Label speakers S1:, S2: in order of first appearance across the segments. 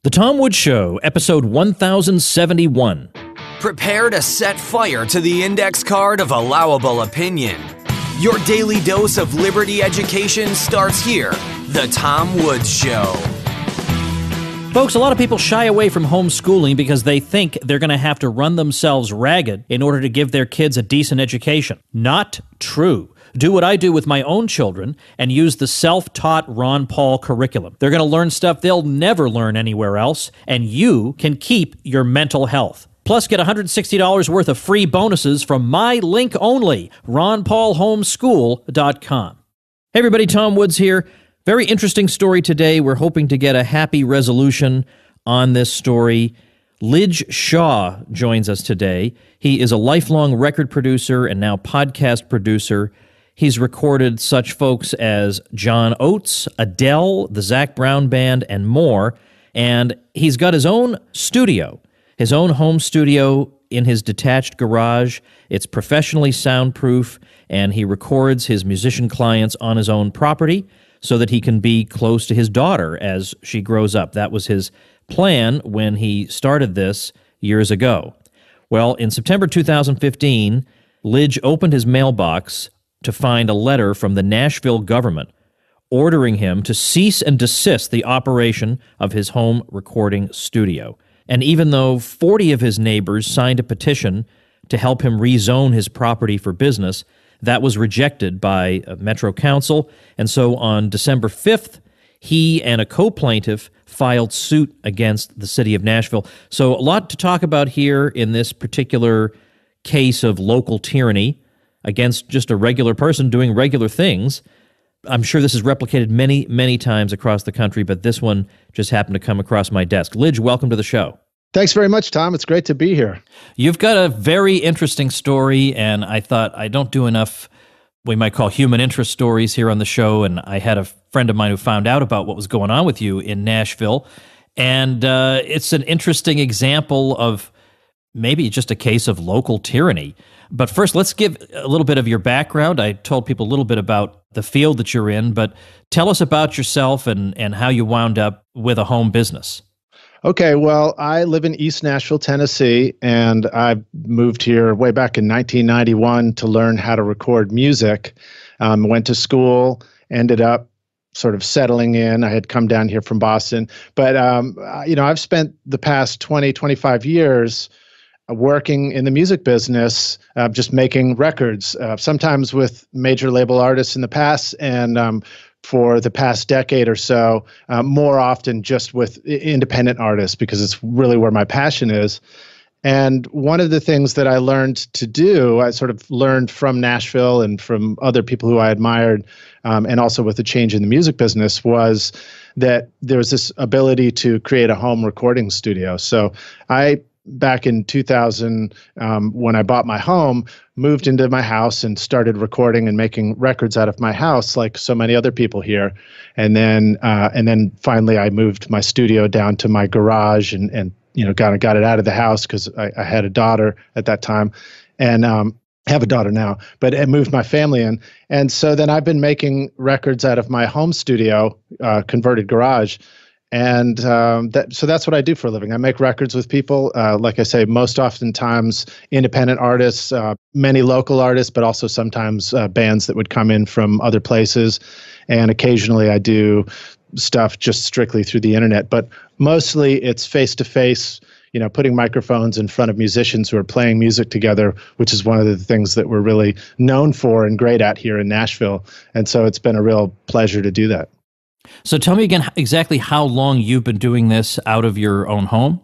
S1: The Tom Woods Show, episode 1071.
S2: Prepare to set fire to the index card of allowable opinion. Your daily dose of liberty education starts here. The Tom Woods Show.
S1: Folks, a lot of people shy away from homeschooling because they think they're going to have to run themselves ragged in order to give their kids a decent education. Not true. Do what I do with my own children and use the self-taught Ron Paul curriculum. They're going to learn stuff they'll never learn anywhere else, and you can keep your mental health. Plus, get $160 worth of free bonuses from my link only, ronpaulhomeschool.com. Hey everybody, Tom Woods here. Very interesting story today. We're hoping to get a happy resolution on this story. Lidge Shaw joins us today. He is a lifelong record producer and now podcast producer. He's recorded such folks as John Oates, Adele, the Zac Brown Band, and more. And he's got his own studio, his own home studio in his detached garage. It's professionally soundproof, and he records his musician clients on his own property so that he can be close to his daughter as she grows up. That was his plan when he started this years ago. Well, in September 2015, Lidge opened his mailbox to find a letter from the Nashville government ordering him to cease and desist the operation of his home recording studio. And even though 40 of his neighbors signed a petition to help him rezone his property for business, that was rejected by Metro Council. And so on December 5th, he and a co-plaintiff filed suit against the city of Nashville. So a lot to talk about here in this particular case of local tyranny against just a regular person doing regular things. I'm sure this is replicated many, many times across the country, but this one just happened to come across my desk. Lidge, welcome to the show.
S3: Thanks very much, Tom. It's great to be here.
S1: You've got a very interesting story, and I thought I don't do enough, we might call human interest stories here on the show, and I had a friend of mine who found out about what was going on with you in Nashville, and it's an interesting example of maybe just a case of local tyranny. But first, let's give a little bit of your background. I told people a little bit about the field that you're in, but tell us about yourself and how you wound up with a home business.
S3: Okay, well, I live in East Nashville, Tennessee, and I moved here way back in 1991 to learn how to record music. Went to school, ended up sort of settling in. I had come down here from Boston. But, I've spent the past 20, 25 years working in the music business, just making records, sometimes with major label artists in the past, and for the past decade or so, more often just with independent artists, because it's really where my passion is. And one of the things that I learned to do, I sort of learned from Nashville and from other people who I admired, and also with the change in the music business, was that there was this ability to create a home recording studio. So back in 2000, when I bought my home, moved into my house and started recording and making records out of my house, like so many other people here. And then finally, I moved my studio down to my garage and got it out of the house because I had a daughter at that time, and have a daughter now. But I moved my family in, and so then I've been making records out of my home studio, converted garage. And so that's what I do for a living. I make records with people, like I say, most oftentimes independent artists, many local artists, but also sometimes bands that would come in from other places. And occasionally I do stuff just strictly through the internet. But mostly it's face-to-face, putting microphones in front of musicians who are playing music together, which is one of the things that we're really known for and great at here in Nashville. And so it's been a real pleasure to do that.
S1: So tell me again exactly how long you've been doing this out of your own home?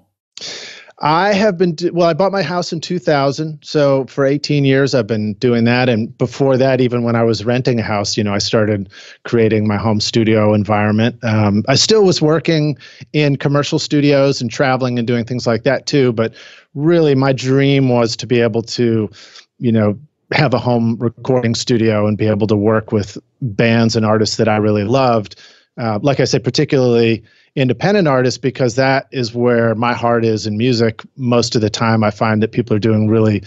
S3: I have been, I bought my house in 2000. So for 18 years, I've been doing that. And before that, even when I was renting a house, I started creating my home studio environment. I still was working in commercial studios and traveling and doing things like that too. But really my dream was to be able to, have a home recording studio and be able to work with bands and artists that I really loved. Like I said, particularly independent artists, because that is where my heart is in music. Most of the time, I find that people are doing really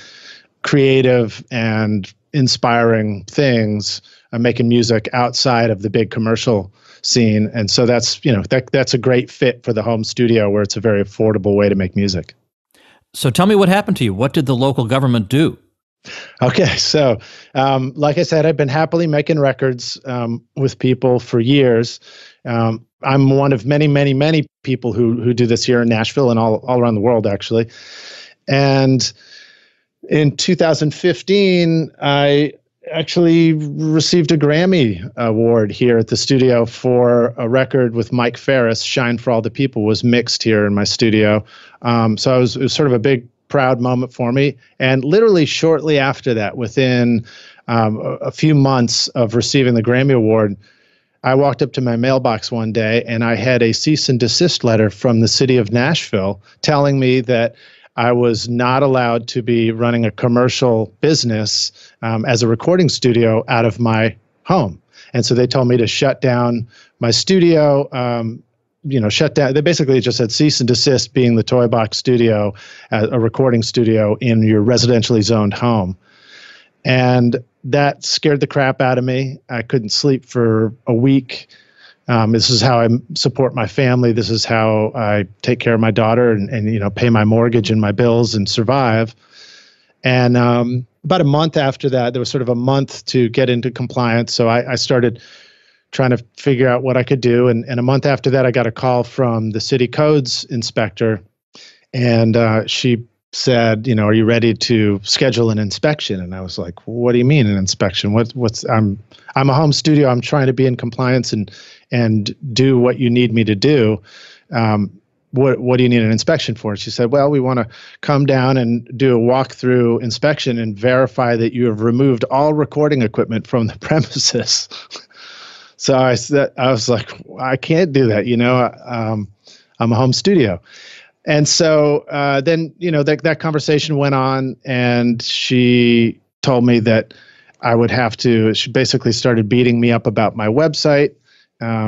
S3: creative and inspiring things, making music outside of the big commercial scene. And so that's a great fit for the home studio where it's a very affordable way to make music.
S1: So tell me what happened to you. What did the local government do?
S3: Okay, so like I said, I've been happily making records with people for years. I'm one of many, many, many people who do this here in Nashville and all around the world, actually. And in 2015, I actually received a Grammy award here at the studio for a record with Mike Ferris. "Shine for All the People" was mixed here in my studio. So it was sort of a big, proud moment for me. And literally shortly after that, within a few months of receiving the Grammy Award, I walked up to my mailbox one day and I had a cease and desist letter from the city of Nashville telling me that I was not allowed to be running a commercial business as a recording studio out of my home. And so they told me to shut down my studio, shut down. They basically just said cease and desist being the Toy Box studio, a recording studio in your residentially zoned home. And that scared the crap out of me. I couldn't sleep for a week. This is how I support my family. This is how I take care of my daughter and pay my mortgage and my bills and survive. And about a month after that, there was sort of a month to get into compliance. So I started trying to figure out what I could do. And a month after that, I got a call from the city codes inspector. And she said, are you ready to schedule an inspection? And I was like, what do you mean an inspection? I'm a home studio. I'm trying to be in compliance and do what you need me to do. What do you need an inspection for? And she said, well, we want to come down and do a walkthrough inspection and verify that you have removed all recording equipment from the premises. So I was like, I can't do that. I'm a home studio. And so then, that conversation went on, and she told me that I would have to, she basically started beating me up about my website,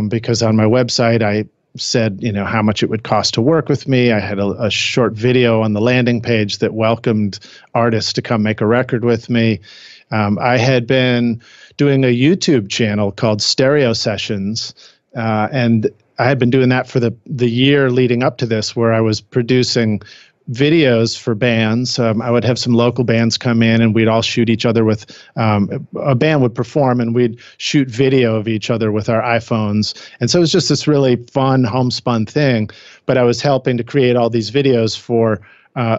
S3: because on my website, I said, how much it would cost to work with me. I had a short video on the landing page that welcomed artists to come make a record with me. I had been doing a YouTube channel called Stereo Sessions, and I had been doing that for the year leading up to this, where I was producing videos for bands. I would have some local bands come in and we'd all shoot each other with, a band would perform and we'd shoot video of each other with our iPhones. And so it was just this really fun homespun thing, but I was helping to create all these videos for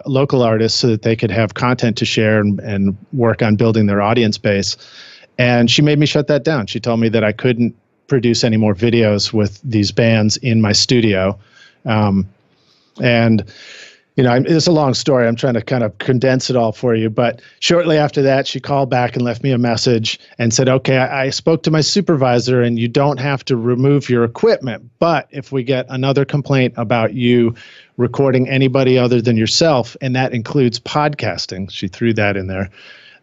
S3: local artists so that they could have content to share and work on building their audience base. And she made me shut that down. She told me that I couldn't produce any more videos with these bands in my studio. It's a long story. I'm trying to kind of condense it all for you. But shortly after that, she called back and left me a message and said, okay, I spoke to my supervisor and you don't have to remove your equipment. But if we get another complaint about you recording anybody other than yourself, and that includes podcasting, she threw that in there,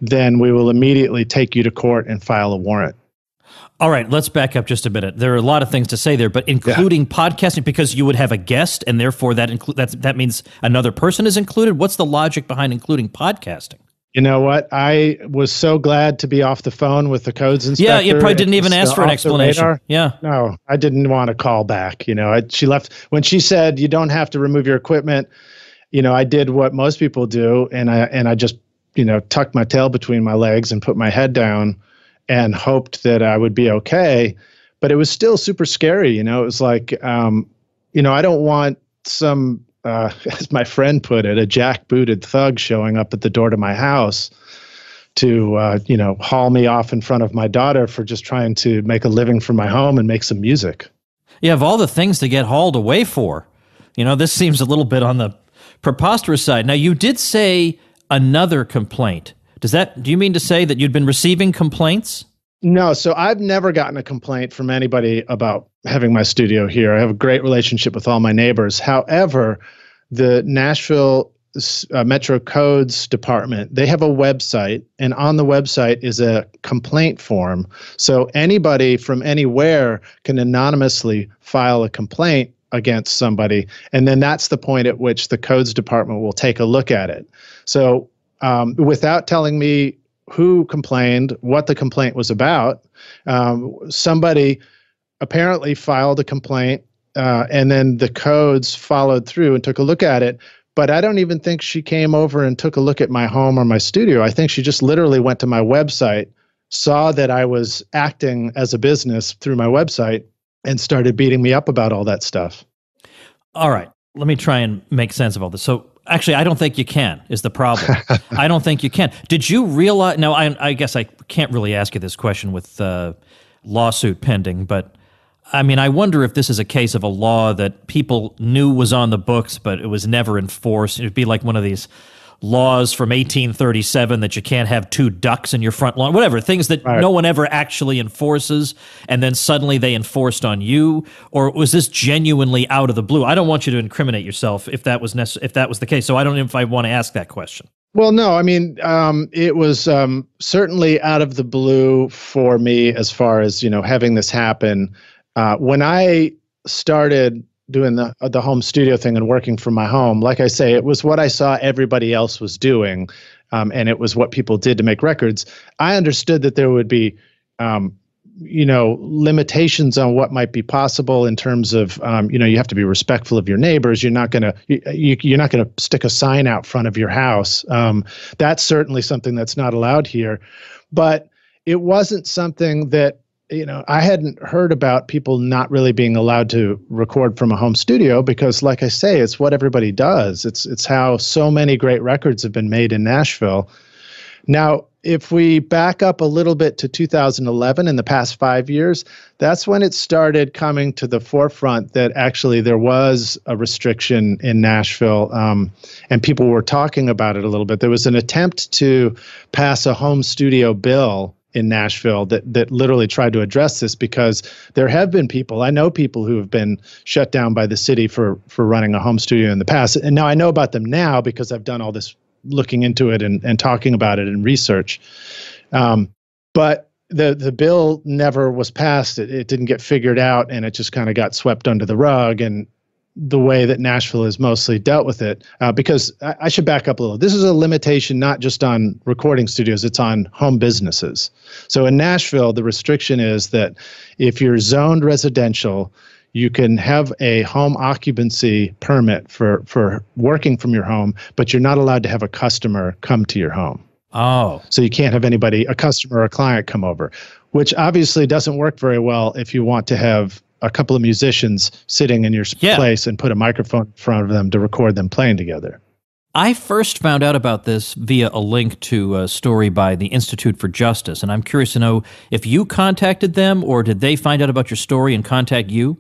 S3: then we will immediately take you to court and file a warrant.
S1: All right, let's back up just a minute. There are a lot of things to say there, but including podcasting, because you would have a guest, and therefore that means another person is included. What's the logic behind including podcasting?
S3: You know what? I was so glad to be off the phone with the codes inspector.
S1: Yeah, you probably didn't even ask for an explanation. Yeah.
S3: No, I didn't want to call back. She left when she said you don't have to remove your equipment. I did what most people do, and I just tucked my tail between my legs and put my head down and hoped that I would be okay. But it was still super scary. It was like, I don't want some, as my friend put it, a jackbooted thug showing up at the door to my house to, haul me off in front of my daughter for just trying to make a living from my home and make some music.
S1: Yeah, of all the things to get hauled away for, this seems a little bit on the preposterous side. Now, you did say another complaint. Do you mean to say that you'd been receiving complaints?
S3: No, so I've never gotten a complaint from anybody about having my studio here. I have a great relationship with all my neighbors. However, the Nashville Metro Codes Department, they have a website, and on the website is a complaint form. So anybody from anywhere can anonymously file a complaint against somebody, and then that's the point at which the Codes Department will take a look at it. So without telling me who complained, what the complaint was about, somebody apparently filed a complaint, and then the codes followed through and took a look at it. But I don't even think she came over and took a look at my home or my studio. I think she just literally went to my website, saw that I was acting as a business through my website, and started beating me up about all that stuff.
S1: All right, let me try and make sense of all this. So actually, I don't think you can, is the problem. I don't think you can. Did you realize, now I guess I can't really ask you this question with lawsuit pending, but I mean, I wonder if this is a case of a law that people knew was on the books, but it was never enforced. It would be like one of these laws from 1837 that you can't have two ducks in your front lawn, whatever, things that no one ever actually enforces, and then suddenly they enforced on you. Or was this genuinely out of the blue? I don't want you to incriminate yourself if that was if that was the case. So I don't know if I want to ask that question.
S3: Well, no, I mean, it was certainly out of the blue for me as far as, having this happen. When I started doing the home studio thing and working from my home, like I say, it was what I saw everybody else was doing, and it was what people did to make records. I understood that there would be, limitations on what might be possible in terms of, you have to be respectful of your neighbors. You're not gonna stick a sign out front of your house. That's certainly something that's not allowed here, but it wasn't something that, I hadn't heard about people not really being allowed to record from a home studio because, like I say, it's what everybody does. It's how so many great records have been made in Nashville. Now, if we back up a little bit to 2011, in the past 5 years, that's when it started coming to the forefront that actually there was a restriction in Nashville, and people were talking about it a little bit. There was an attempt to pass a home studio bill in Nashville that literally tried to address this because there have been people, I know people who have been shut down by the city for running a home studio in the past. And now I know about them now because I've done all this looking into it and talking about it in research. But the bill never was passed. It didn't get figured out, and it just kind of got swept under the rug. And the way that Nashville has mostly dealt with it, because I should back up a little. This is a limitation not just on recording studios, it's on home businesses. So in Nashville, the restriction is that if you're zoned residential, you can have a home occupancy permit for working from your home, but you're not allowed to have a customer come to your home.
S1: Oh.
S3: So you can't have anybody, a customer or a client, come over, which obviously doesn't work very well if you want to have a couple of musicians sitting in your place and put a microphone in front of them to record them playing together.
S1: I first found out about this via a link to a story by the Institute for Justice, and I'm curious to know if you contacted them or did they find out about your story and contact you?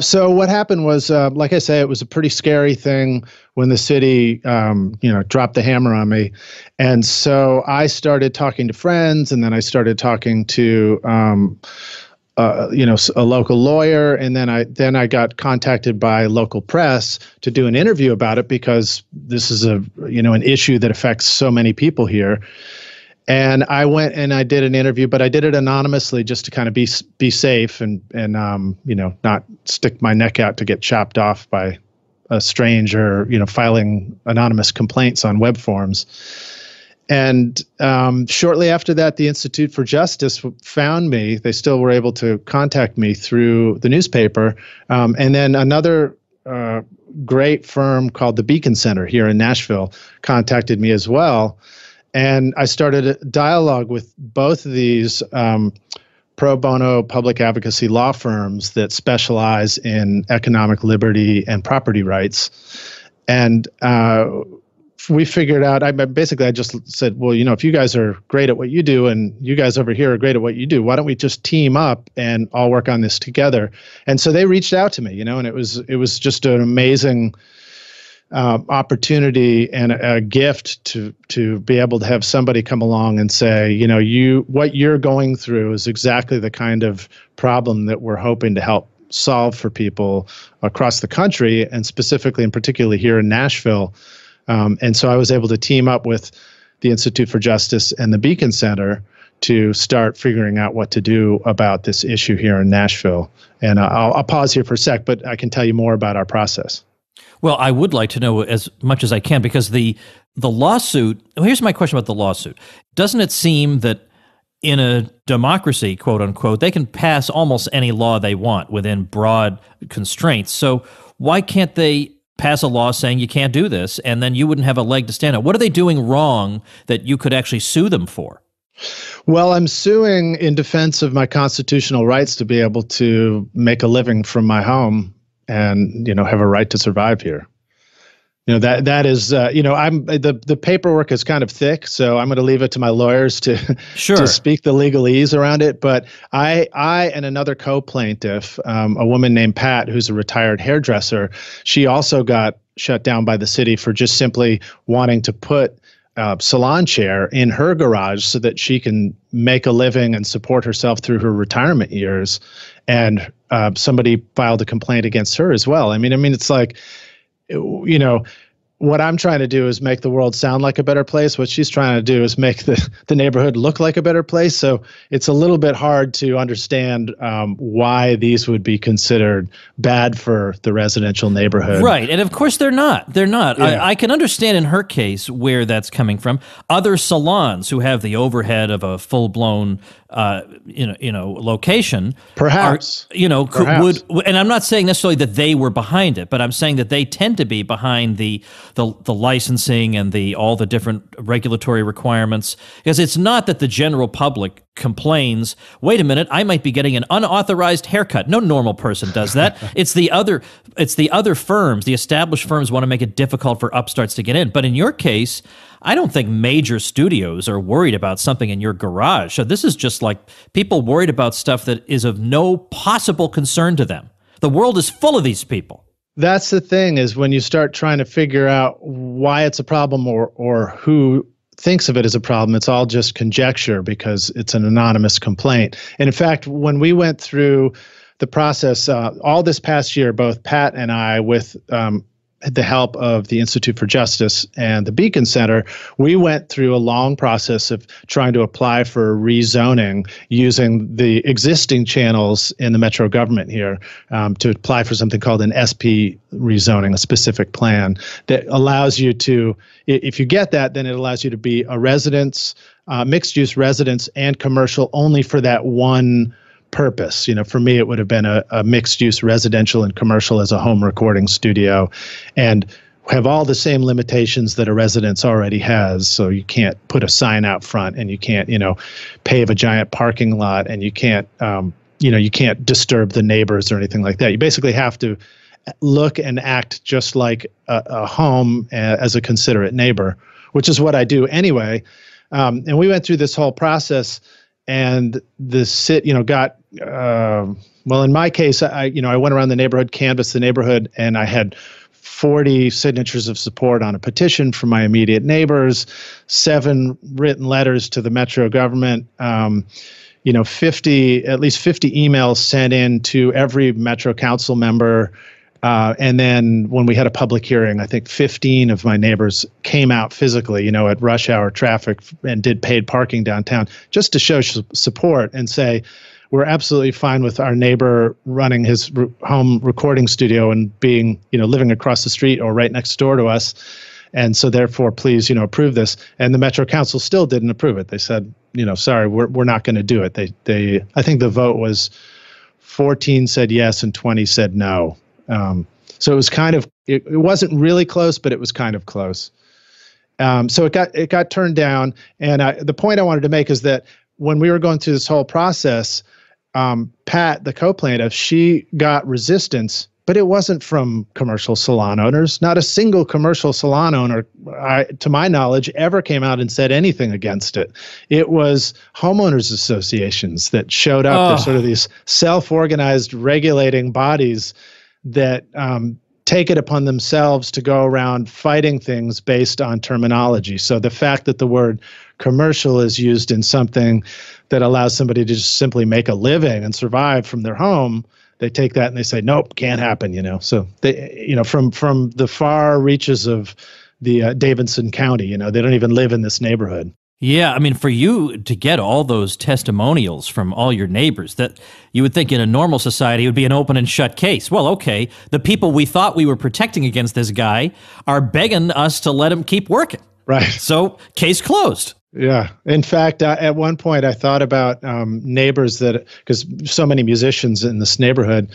S3: So what happened was, like I say, it was a pretty scary thing when the city, dropped the hammer on me. And so I started talking to friends, and then I started talking to a local lawyer, and then I got contacted by local press to do an interview about it because this is an issue that affects so many people here. And I went and I did an interview, but I did it anonymously just to kind of be safe and not stick my neck out to get chopped off by a stranger, filing anonymous complaints on web forums. And shortly after that, the Institute for Justice found me. They still were able to contact me through the newspaper. And then another great firm called the Beacon Center here in Nashville contacted me as well. And I started a dialogue with both of these pro bono public advocacy law firms that specialize in economic liberty and property rights. And we figured out, I just said, well, if you guys are great at what you do and you guys over here are great at what you do, why don't we just team up and all work on this together? And so they reached out to me, and it was just an amazing opportunity and a gift to be able to have somebody come along and say, what you're going through is exactly the kind of problem that we're hoping to help solve for people across the country, and specifically and particularly here in Nashville. And so I was able to team up with the Institute for Justice and the Beacon Center to start figuring out what to do about this issue here in Nashville. And I'll pause here for a sec, but I can tell you more about our process.
S1: Well, I would like to know as much as I can, because the lawsuit, here's my question about the lawsuit. Doesn't it seem that in a democracy, quote unquote, they can pass almost any law they want within broad constraints. So why can't they pass a law saying you can't do this, and then you wouldn't have a leg to stand on? What are they doing wrong that you could actually sue them for?
S3: Well, I'm suing in defense of my constitutional rights to be able to make a living from my home and, have a right to survive here. That is, I'm the paperwork is kind of thick, so I'm going to leave it to my lawyers to to speak the legalese around it. But I and another co-plaintiff, a woman named Pat, who's a retired hairdresser, she also got shut down by the city for just simply wanting to put a salon chair in her garage so that she can make a living and support herself through her retirement years. And somebody filed a complaint against her as well. I mean, it's like, what I'm trying to do is make the world sound like a better place. What she's trying to do is make the neighborhood look like a better place. So it's a little bit hard to understand why these would be considered bad for the residential neighborhood.
S1: Right. And of course they're not. They're not.
S3: Yeah.
S1: I can understand in her case where that's coming from. Other salons who have the overhead of a full-blown location,
S3: perhaps,
S1: would, and I'm not saying necessarily that they were behind it, but I'm saying that they tend to be behind the licensing and all the different regulatory requirements, because it's not that the general public complains, wait a minute, I might be getting an unauthorized haircut. No normal person does that. It's the other firms, the established firms want to make it difficult for upstarts to get in. But in your case, I don't think major studios are worried about something in your garage. So this is just like people worried about stuff that is of no possible concern to them. The world is full of these people.
S3: That's the thing, is when you start trying to figure out why it's a problem or who thinks of it as a problem, it's all just conjecture because it's an anonymous complaint. And in fact, when we went through the process all this past year, both Pat and I, with the help of the Institute for Justice and the Beacon Center, we went through a long process of trying to apply for rezoning using the existing channels in the metro government here to apply for something called an SP rezoning, a specific plan that allows you to, if you get that, then it allows you to be a residence, mixed-use residence and commercial only for that one purpose. For me, it would have been a mixed-use residential and commercial as a home recording studio, and have all the same limitations that a residence already has. So you can't put a sign out front, and you can't, pave a giant parking lot, and you can't, you can't disturb the neighbors or anything like that. You basically have to look and act just like a home as a considerate neighbor, which is what I do anyway. And we went through this whole process. And the city, got, well, in my case, I went around the neighborhood, canvassed the neighborhood, and I had 40 signatures of support on a petition from my immediate neighbors, 7 written letters to the metro government, at least 50 emails sent in to every metro council member. And then when we had a public hearing, I think 15 of my neighbors came out physically, at rush hour traffic and did paid parking downtown just to show support and say, we're absolutely fine with our neighbor running his home recording studio and being, living across the street or right next door to us. And so therefore, please, approve this. And the Metro Council still didn't approve it. They said, sorry, we're not going to do it. I think the vote was 14 said yes and 20 said no. So it was it wasn't really close, but it was kind of close. So it got turned down. And the point I wanted to make is that when we were going through this whole process, Pat, the co-plaintiff, she got resistance, but it wasn't from commercial salon owners. Not a single commercial salon owner, to my knowledge, ever came out and said anything against it. It was homeowners associations that showed up. They're sort of these self-organized regulating bodies that take it upon themselves to go around fighting things based on terminology. So the fact that the word commercial is used in something that allows somebody to just simply make a living and survive from their home, they take that and they say, nope, can't happen, So they, from the far reaches of the Davidson County, they don't even live in this neighborhood.
S1: Yeah, I mean, for you to get all those testimonials from all your neighbors, that you would think in a normal society it would be an open and shut case. Well, okay, the people we thought we were protecting against this guy are begging us to let him keep working.
S3: Right.
S1: So, case closed.
S3: Yeah. In fact, at one point, I thought about neighbors because so many musicians in this neighborhood,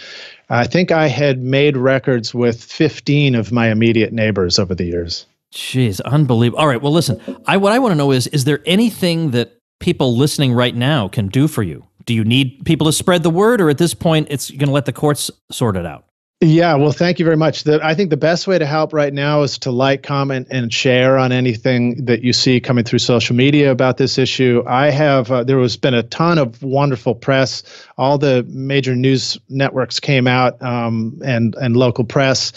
S3: I think I had made records with 15 of my immediate neighbors over the years.
S1: Jeez, unbelievable. All right, well, listen, what I want to know is there anything that people listening right now can do for you? Do you need people to spread the word, or at this point, it's going to let the courts sort it out?
S3: Yeah, well, thank you very much. I think the best way to help right now is to like, comment, and share on anything that you see coming through social media about this issue. I have, there has been a ton of wonderful press. All the major news networks came out and local press.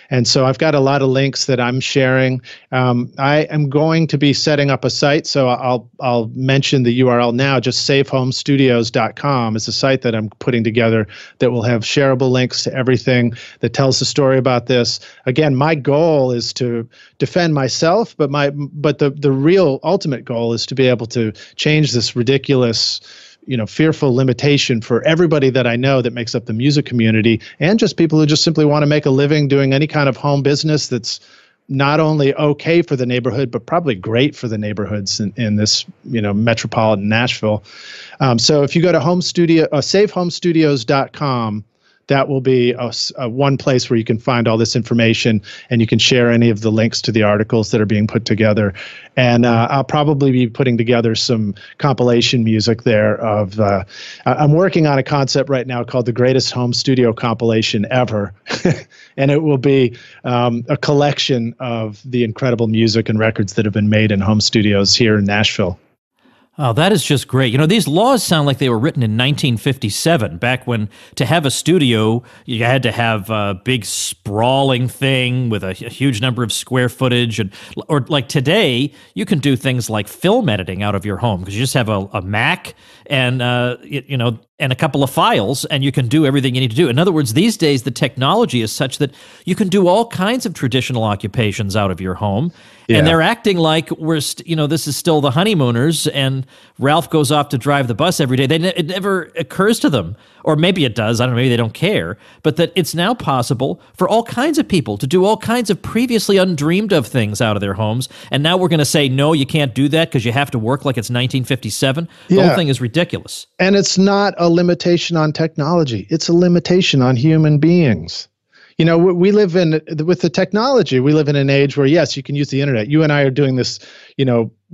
S3: And so I've got a lot of links that I'm sharing. I am going to be setting up a site, so I'll mention the URL now. Just safehomestudios.com is a site that I'm putting together that will have shareable links to everything that tells the story about this. Again, my goal is to defend myself, but the real ultimate goal is to be able to change this ridiculous, fearful limitation for everybody that I know that makes up the music community, and just people who just simply want to make a living doing any kind of home business that's not only okay for the neighborhood, but probably great for the neighborhoods in this, metropolitan Nashville. So if you go to safehomestudios.com, that will be one place where you can find all this information, and you can share any of the links to the articles that are being put together. And I'll probably be putting together some compilation music there I'm working on a concept right now called the Greatest Home Studio Compilation Ever. And it will be a collection of the incredible music and records that have been made in home studios here in Nashville.
S1: Oh, that is just great. These laws sound like they were written in 1957, back when to have a studio, you had to have a big sprawling thing with a huge number of square footage. Or like today, you can do things like film editing out of your home because you just have a Mac and, and a couple of files, and you can do everything you need to do. In other words, these days, the technology is such that you can do all kinds of traditional occupations out of your home. Yeah. And they're acting like this is still the honeymooners, and Ralph goes off to drive the bus every day. It never occurs to them, or maybe it does, I don't know, maybe they don't care, but that it's now possible for all kinds of people to do all kinds of previously undreamed of things out of their homes. And now we're going to say, no, you can't do that because you have to work like it's 1957. The whole thing is ridiculous.
S3: And it's not a limitation on technology. It's a limitation on human beings. We live with the technology, we live in an age where, yes, you can use the internet. You and I are doing this,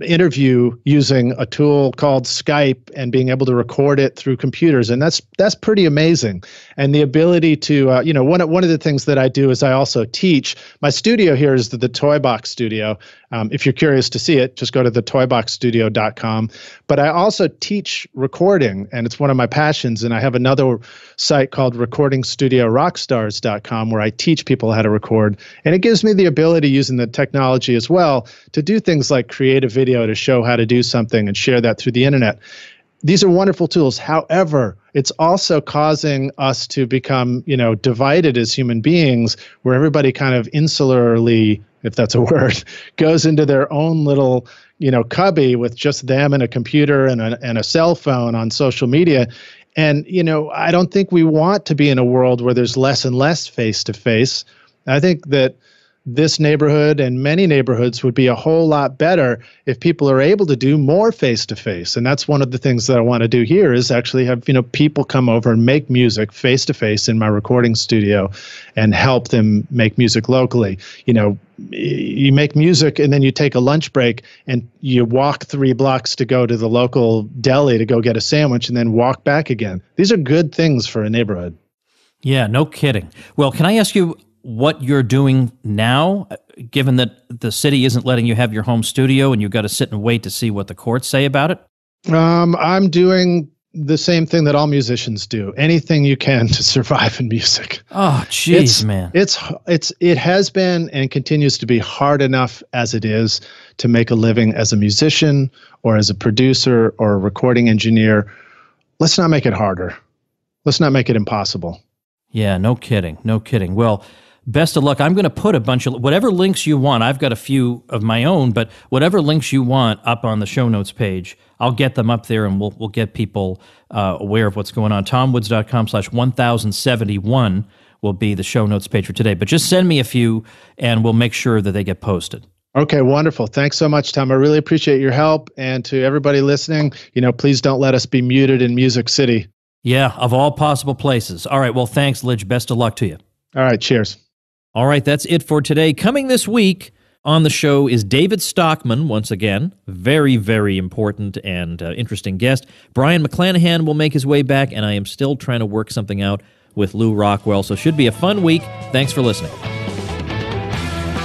S3: interview using a tool called Skype and being able to record it through computers. And that's pretty amazing. And the ability to, one of the things that I do is I also teach. My studio here is the Toy Box Studio. If you're curious to see it, just go to thetoyboxstudio.com. But I also teach recording, and it's one of my passions. And I have another site called recordingstudiorockstars.com where I teach people how to record. And it gives me the ability, using the technology as well, to do things like create a video to show how to do something and share that through the internet. These are wonderful tools. However, it's also causing us to become, divided as human beings, where everybody kind of insularly, if that's a word, goes into their own little, cubby with just them and a computer and a cell phone on social media. And, I don't think we want to be in a world where there's less and less face-to-face. I think that this neighborhood and many neighborhoods would be a whole lot better if people are able to do more face-to-face. And that's one of the things that I want to do here is actually have, people come over and make music face-to-face in my recording studio and help them make music locally. You make music and then you take a lunch break and you walk 3 blocks to go to the local deli to go get a sandwich and then walk back again. These are good things for a neighborhood.
S1: Yeah, no kidding. Well, can I ask you what you're doing now, given that the city isn't letting you have your home studio and you've got to sit and wait to see what the courts say about it?
S3: I'm doing the same thing that all musicians do. Anything you can to survive in music.
S1: Oh, jeez, man.
S3: It has been and continues to be hard enough as it is to make a living as a musician or as a producer or a recording engineer. Let's not make it harder. Let's not make it impossible.
S1: Yeah, no kidding. No kidding. Well, best of luck. I'm going to put a bunch of whatever links you want. I've got a few of my own, but whatever links you want up on the show notes page, I'll get them up there and we'll get people aware of what's going on. TomWoods.com/1071 will be the show notes page for today. But just send me a few and we'll make sure that they get posted.
S3: Okay, wonderful. Thanks so much, Tom. I really appreciate your help. And to everybody listening, please don't let us be muted in Music City.
S1: Yeah, of all possible places. All right, well, thanks, Lidge. Best of luck to you.
S3: All right, cheers.
S1: All right, that's it for today. Coming this week on the show is David Stockman, once again. Very, very important and interesting guest. Brian McClanahan will make his way back, and I am still trying to work something out with Lou Rockwell, so should be a fun week. Thanks for listening.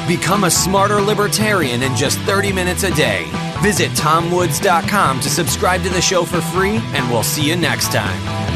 S2: Become a smarter libertarian in just 30 minutes a day. Visit TomWoods.com to subscribe to the show for free, and we'll see you next time.